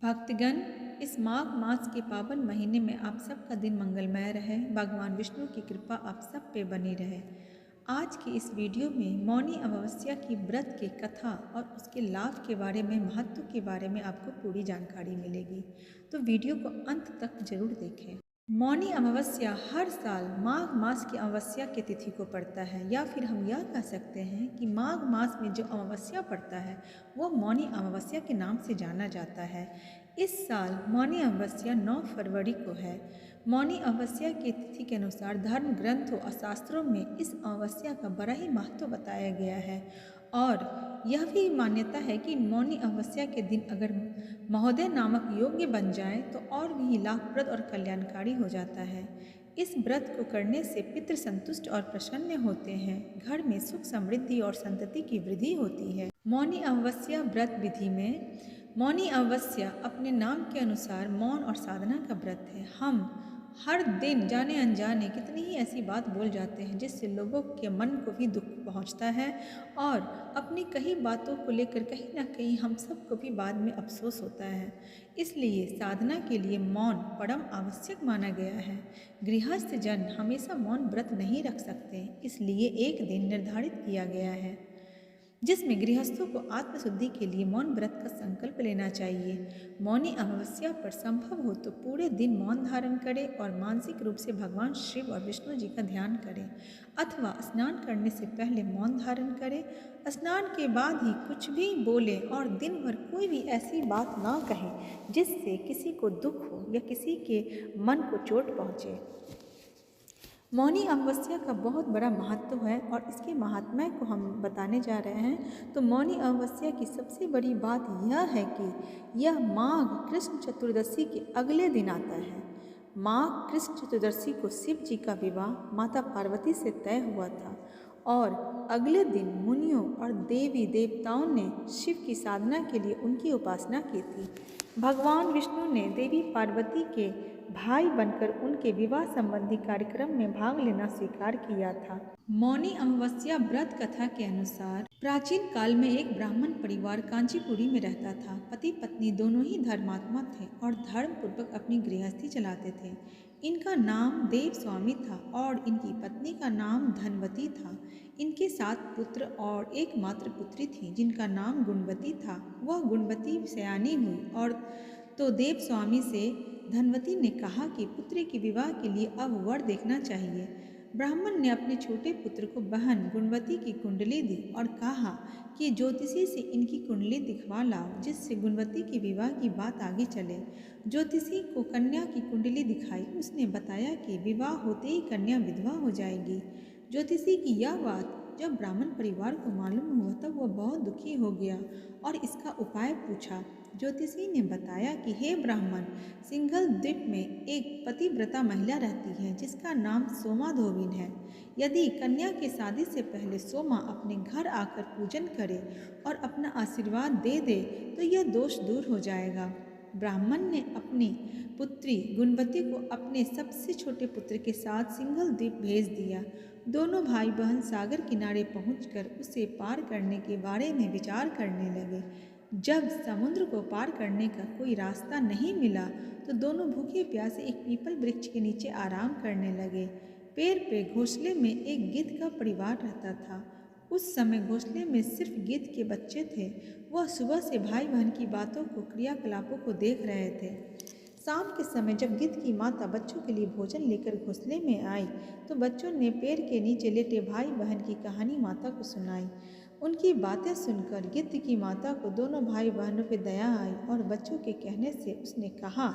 भक्तगण, इस माघ मास के पावन महीने में आप सबका दिन मंगलमय रहे। भगवान विष्णु की कृपा आप सब पे बनी रहे। आज की इस वीडियो में मौनी अमावस्या की व्रत की कथा और उसके लाभ के बारे में, महत्व के बारे में आपको पूरी जानकारी मिलेगी, तो वीडियो को अंत तक जरूर देखें। मौनी अमावस्या हर साल माघ मास की अमावस्या की तिथि को पड़ता है, या फिर हम यह कह सकते हैं कि माघ मास में जो अमावस्या पड़ता है वो मौनी अमावस्या के नाम से जाना जाता है। इस साल मौनी अमावस्या 9 फरवरी को है। मौनी अमावस्या की तिथि के अनुसार धर्म ग्रंथों और शास्त्रों में इस अमावस्या का बड़ा ही महत्व बताया गया है, और यह भी मान्यता है कि मौनी अमावस्या के दिन अगर महोदय नामक योग्य बन जाए तो और भी लाभप्रद और कल्याणकारी हो जाता है। इस व्रत को करने से पितृ संतुष्ट और प्रसन्न होते हैं, घर में सुख समृद्धि और संतति की वृद्धि होती है। मौनी अमावस्या व्रत विधि में, मौनी अमावस्या अपने नाम के अनुसार मौन और साधना का व्रत है। हम हर दिन जाने अनजाने कितनी ही ऐसी बात बोल जाते हैं जिससे लोगों के मन को भी दुख पहुंचता है, और अपनी कई बातों को लेकर कहीं ना कहीं हम सबको भी बाद में अफसोस होता है। इसलिए साधना के लिए मौन परम आवश्यक माना गया है। गृहस्थ जन हमेशा मौन व्रत नहीं रख सकते, इसलिए एक दिन निर्धारित किया गया है जिसमें गृहस्थों को आत्मशुद्धि के लिए मौन व्रत का संकल्प लेना चाहिए। मौनी अमावस्या पर संभव हो तो पूरे दिन मौन धारण करें और मानसिक रूप से भगवान शिव और विष्णु जी का ध्यान करें, अथवा स्नान करने से पहले मौन धारण करें। स्नान के बाद ही कुछ भी बोलें और दिन भर कोई भी ऐसी बात ना कहें जिससे किसी को दुख हो या किसी के मन को चोट पहुँचे। मौनी अमावस्या का बहुत बड़ा महत्व है और इसके महात्म्य को हम बताने जा रहे हैं। तो मौनी अमावस्या की सबसे बड़ी बात यह है कि यह माघ कृष्ण चतुर्दशी के अगले दिन आता है। माघ कृष्ण चतुर्दशी को शिव जी का विवाह माता पार्वती से तय हुआ था, और अगले दिन मुनियों और देवी देवताओं ने शिव की साधना के लिए उनकी उपासना की थी। भगवान विष्णु ने देवी पार्वती के भाई बनकर उनके विवाह संबंधी कार्यक्रम में भाग लेना स्वीकार किया था। मौनी अमावस्या व्रत कथा के अनुसार प्राचीन काल में एक ब्राह्मण परिवार कांचीपुरी में रहता था। पति पत्नी दोनों ही धर्मात्मा थे और धर्म पूर्वक अपनी गृहस्थी चलाते थे। इनका नाम देव स्वामी था और इनकी पत्नी का नाम धनवती था। इनके 7 पुत्र और एकमात्र पुत्री थी जिनका नाम गुणवती था। वह गुणवती सयानी हुई और तो देव स्वामी से धनवती ने कहा कि पुत्री के विवाह के लिए अब वर देखना चाहिए। ब्राह्मण ने अपने छोटे पुत्र को बहन गुणवती की कुंडली दी और कहा कि ज्योतिषी से इनकी कुंडली दिखवा लाओ जिससे गुणवती के विवाह की बात आगे चले। ज्योतिषी को कन्या की कुंडली दिखाई। उसने बताया कि विवाह होते ही कन्या विधवा हो जाएगी। ज्योतिषी की यह बात जब ब्राह्मण परिवार को मालूम हुआ तब वह बहुत दुखी हो गया और इसका उपाय पूछा। ज्योतिषी ने बताया कि हे ब्राह्मण, सिंघल द्वीप में एक पतिव्रता महिला रहती है जिसका नाम सोमा धोबिन है। यदि कन्या की शादी से पहले सोमा अपने घर आकर पूजन करे और अपना आशीर्वाद दे दे तो यह दोष दूर हो जाएगा। ब्राह्मण ने अपनी पुत्री गुणवती को अपने सबसे छोटे पुत्र के साथ सिंघल द्वीप भेज दिया। दोनों भाई बहन सागर किनारे पहुंचकर उसे पार करने के बारे में विचार करने लगे। जब समुद्र को पार करने का कोई रास्ता नहीं मिला तो दोनों भूखे प्यासे एक पीपल वृक्ष के नीचे आराम करने लगे। पेड़ पे घोंसले में एक गिद्ध का परिवार रहता था। उस समय घोंसले में सिर्फ गिद्ध के बच्चे थे। वह सुबह से भाई बहन की बातों को, क्रियाकलापों को देख रहे थे। शाम के समय जब गिद्ध की माता बच्चों के लिए भोजन लेकर घोंसले में आई तो बच्चों ने पेड़ के नीचे लेटे भाई बहन की कहानी माता को सुनाई। उनकी बातें सुनकर गिद्ध की माता को दोनों भाई बहनों पर दया आई और बच्चों के कहने से उसने कहा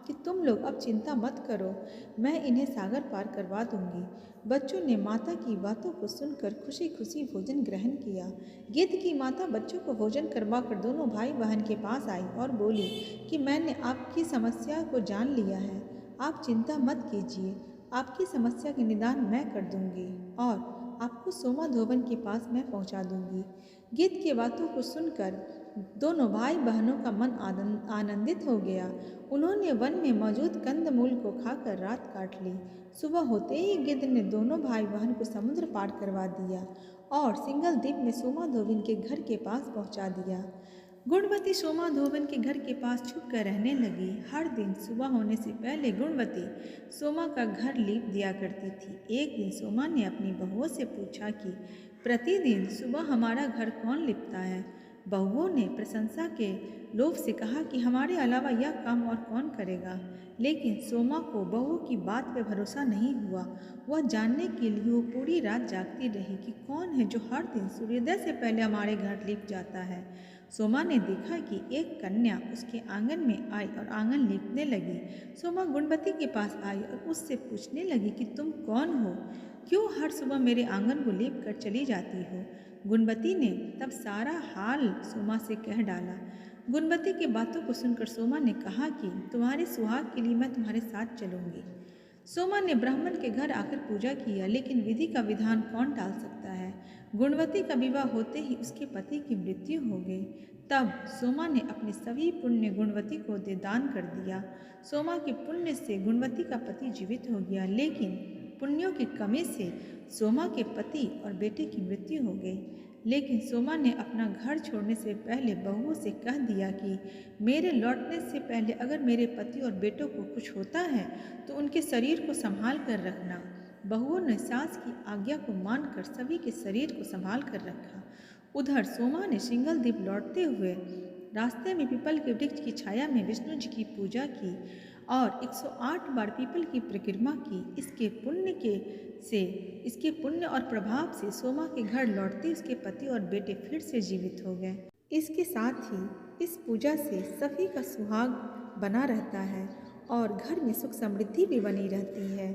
कि तुम लोग अब चिंता मत करो, मैं इन्हें सागर पार करवा दूंगी। बच्चों ने माता की बातों को सुनकर खुशी खुशी भोजन ग्रहण किया। गिद्ध की माता बच्चों को भोजन करवाकर दोनों भाई बहन के पास आई और बोली कि मैंने आपकी समस्या को जान लिया है, आप चिंता मत कीजिए, आपकी समस्या के निदान मैं कर दूंगी और आपको सोमा धोबन के पास मैं पहुंचा दूंगी। गिद्ध की बातों को सुनकर दोनों भाई बहनों का मन आनंदित हो गया। उन्होंने वन में मौजूद कंदमूल को खाकर रात काट ली। सुबह होते ही गिद्ध ने दोनों भाई बहन को समुद्र पार करवा दिया और सिंघल द्वीप में सोमा धोबिन के घर के पास पहुंचा दिया। गुणवती सोमा धोबन के घर के पास छुप कर रहने लगी। हर दिन सुबह होने से पहले गुणवती सोमा का घर लीप दिया करती थी। एक दिन सोमा ने अपनी बहुओं से पूछा कि प्रतिदिन सुबह हमारा घर कौन लिपता है। बहुओं ने प्रशंसा के लोभ से कहा कि हमारे अलावा यह काम और कौन करेगा। लेकिन सोमा को बहुओं की बात पर भरोसा नहीं हुआ। वह जानने के लिए वो पूरी रात जागती रही कि कौन है जो हर दिन सूर्योदय से पहले हमारे घर लीप जाता है। सोमा ने देखा कि एक कन्या उसके आंगन में आई और आंगन लीपने लगी। सोमा गुणवती के पास आई और उससे पूछने लगी कि तुम कौन हो, क्यों हर सुबह मेरे आंगन को लीप कर चली जाती हो। गुणवती ने तब सारा हाल सोमा से कह डाला। गुणवती की बातों को सुनकर सोमा ने कहा कि तुम्हारे सुहाग के लिए मैं तुम्हारे साथ चलूंगी। सोमा ने ब्राह्मण के घर आकर पूजा किया, लेकिन विधि का विधान कौन टाल सकता है। गुणवती का विवाह होते ही उसके पति की मृत्यु हो गई। तब सोमा ने अपने सभी पुण्य गुणवती को दे दान कर दिया। सोमा के पुण्य से गुणवती का पति जीवित हो गया, लेकिन पुण्यों की कमी से सोमा के पति और बेटे की मृत्यु हो गई। लेकिन सोमा ने अपना घर छोड़ने से पहले बहुओं से कह दिया कि मेरे लौटने से पहले अगर मेरे पति और बेटों को कुछ होता है तो उनके शरीर को संभाल कर रखना। बहुओं ने सास की आज्ञा को मानकर सभी के शरीर को संभाल कर रखा। उधर सोमा ने सिंगल द्वीप लौटते हुए रास्ते में पीपल के वृक्ष की छाया में विष्णु जी की पूजा की और 108 बार पीपल की परिक्रमा की। इसके पुण्य और प्रभाव से सोमा के घर लौटते उसके पति और बेटे फिर से जीवित हो गए। इसके साथ ही इस पूजा से सभी का सुहाग बना रहता है और घर में सुख समृद्धि भी बनी रहती है।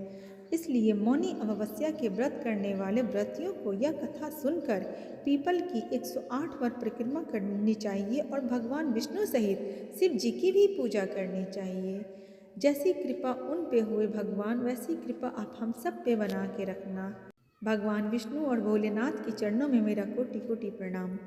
इसलिए मौनी अमावस्या के व्रत करने वाले व्रतियों को यह कथा सुनकर पीपल की 108 बार परिक्रमा करनी चाहिए और भगवान विष्णु सहित शिव जी की भी पूजा करनी चाहिए। जैसी कृपा उन पे हुए भगवान, वैसी कृपा आप हम सब पे बना के रखना। भगवान विष्णु और भोलेनाथ के चरणों में मेरा कोटि कोटि प्रणाम।